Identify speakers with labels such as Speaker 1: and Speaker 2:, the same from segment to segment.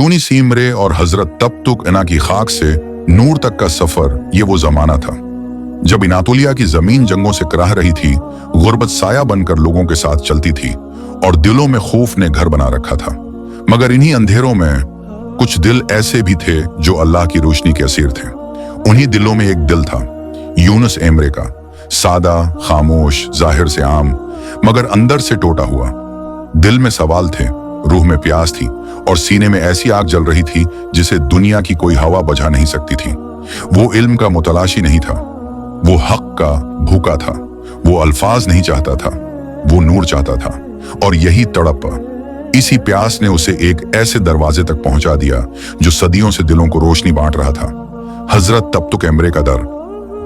Speaker 1: Yunus Emre और हजरत तब्तुक इना की खाक से नूर तक का सफर ये वो जमाना था जब इनातोलिया की जमीन जंगों से कराह रही थी, गुर्बत साया बनकर लोगों के साथ चलती थी और दिलों में खौफ ने घर बना रखा था। मगर इन्हीं अंधेरों में कुछ दिल ऐसे भी थे जो अल्लाह की रोशनी के असीर थे। उन्हीं दिलों में एक दिल था यूनुस एमरे का, सादा, खामोश, जाहिर से आम, मगर अंदर से टूटा हुआ। दिल में सवाल थे, रूह में प्यास थी और सीने में ऐसी आग जल रही थी जिसे दुनिया की कोई हवा बुझा नहीं सकती थी। वो इल्म का मुतलाशी नहीं था, वो हक का भूखा था, वो अल्फाज नहीं चाहता था, वो नूर चाहता था। और यही तड़प, इसी प्यास ने उसे एक ऐसे दरवाजे तक पहुंचा दिया जो सदियों से दिलों को रोशनी बांट रहा था। हजरत तब्तुक एमरे का दर।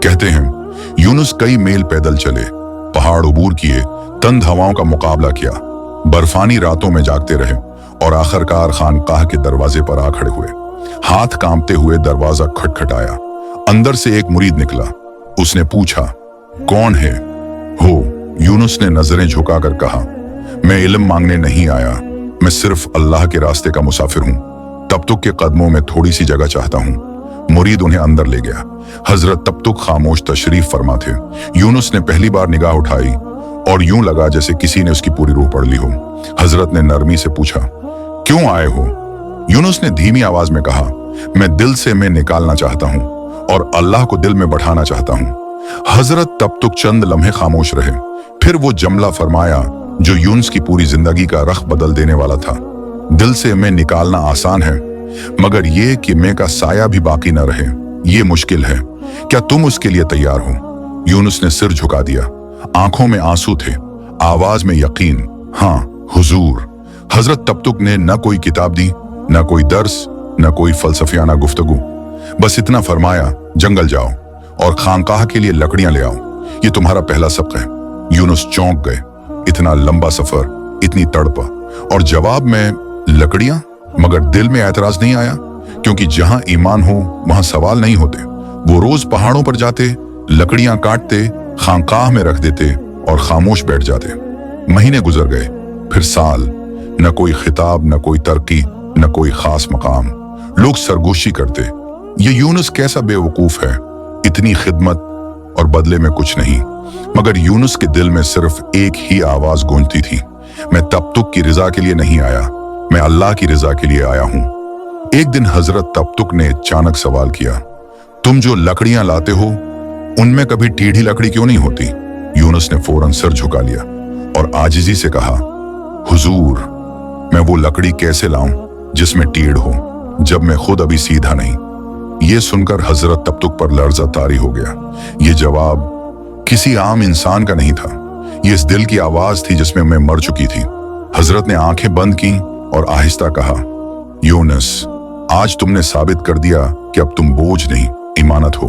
Speaker 1: कहते हैं यूनुस कई मील पैदल चले, पहाड़ उबूर किए, तंद हवाओं का मुकाबला किया, बर्फानी रातों में जागते रहे और आखिरकार खानकाह के दरवाजे पर आ खड़े हुए। हाथ कांपते हुए दरवाजा खटखटाया। अंदर से एक मुरीद निकला। उसने पूछा, कौन है हो? यूनुस ने नजरें झुकाकर कहा, मैं इल्म मांगने नहीं आया, मैं सिर्फ अल्लाह के रास्ते का मुसाफिर हूं। तब्तुक के कदमों में थोड़ी सी जगह चाहता हूं। मुरीद उन्हें अंदर ले गया। हजरत तब्तुक खामोश तशरीफ फरमा थे। यूनुस ने पहली बार निगाह उठाई और यूं लगा जैसे किसी ने उसकी पूरी रूह पढ़ ली हो। हजरत ने नरमी से पूछा, क्यों आए हो? यूनुस ने धीमी आवाज में कहा, मैं दिल से मैं निकालना चाहता हूं और अल्लाह को दिल में बढ़ाना चाहता हूं। हजरत तब्तुक चंद लम्हे खामोश रहे, फिर वो जमला फरमाया जो यूनुस की पूरी जिंदगी का रख बदल देने वाला था। दिल से मैं निकालना आसान है, मगर ये कि मैं का साया भी बाकी न रहे, ये मुश्किल है। क्या तुम उसके लिए तैयार हो? यूनुस ने सिर झुका दिया। आंखों में आंसू थे, आवाज में यकीन। हाँ हुजूर। हजरत तब्तुक ने न कोई किताब दी, न कोई दर्स, न कोई फलसफियाना गुफ्तगू, बस इतना फरमाया, जंगल जाओ और खानकाह के लिए लकड़ियां ले आओ, ये तुम्हारा पहला सबक है। यूनुस चौंक गए। इतना लंबा सफर, इतनी तड़प, और जवाब में लकड़ियां? मगर दिल में ऐतराज नहीं आया, क्योंकि जहां ईमान हो वहां सवाल नहीं होते। वो रोज पहाड़ों पर जाते, लकड़ियां काटते, खानकाह में रख देते और खामोश बैठ जाते। महीने गुजर गए, फिर साल। न कोई खिताब, न कोई तरक्की, न कोई खास मकाम। लोग सरगोशी करते, ये यूनुस कैसा बेवकूफ है, इतनी खिदमत और बदले में कुछ नहीं। मगर यूनुस के दिल में सिर्फ एक ही आवाज गूंजती थी, मैं तब्तुक की रिजा के लिए नहीं आया, मैं अल्लाह की रिजा के लिए आया हूं। एक दिन हजरत तब्तुक ने अचानक सवाल किया, तुम जो लकड़ियां लाते हो उनमें कभी टेढ़ी लकड़ी क्यों नहीं होती? यूनुस ने फौरन सर झुका लिया और आजिजी से कहा, हुजूर, मैं वो लकड़ी कैसे लाऊं जिसमें टेढ़ हो, जब मैं खुद अभी सीधा नहीं। ये सुनकर हजरत तब्तुक पर लर्जा तारी हो गया। ये जवाब किसी आम इंसान का नहीं था, ये इस दिल की आवाज थी जिसमें मैं मर चुकी थी। हजरत ने आंखें बंद की और आहिस्ता कहा, यूनुस, आज तुमने साबित कर दिया कि अब तुम बोझ नहीं, इमानत हो।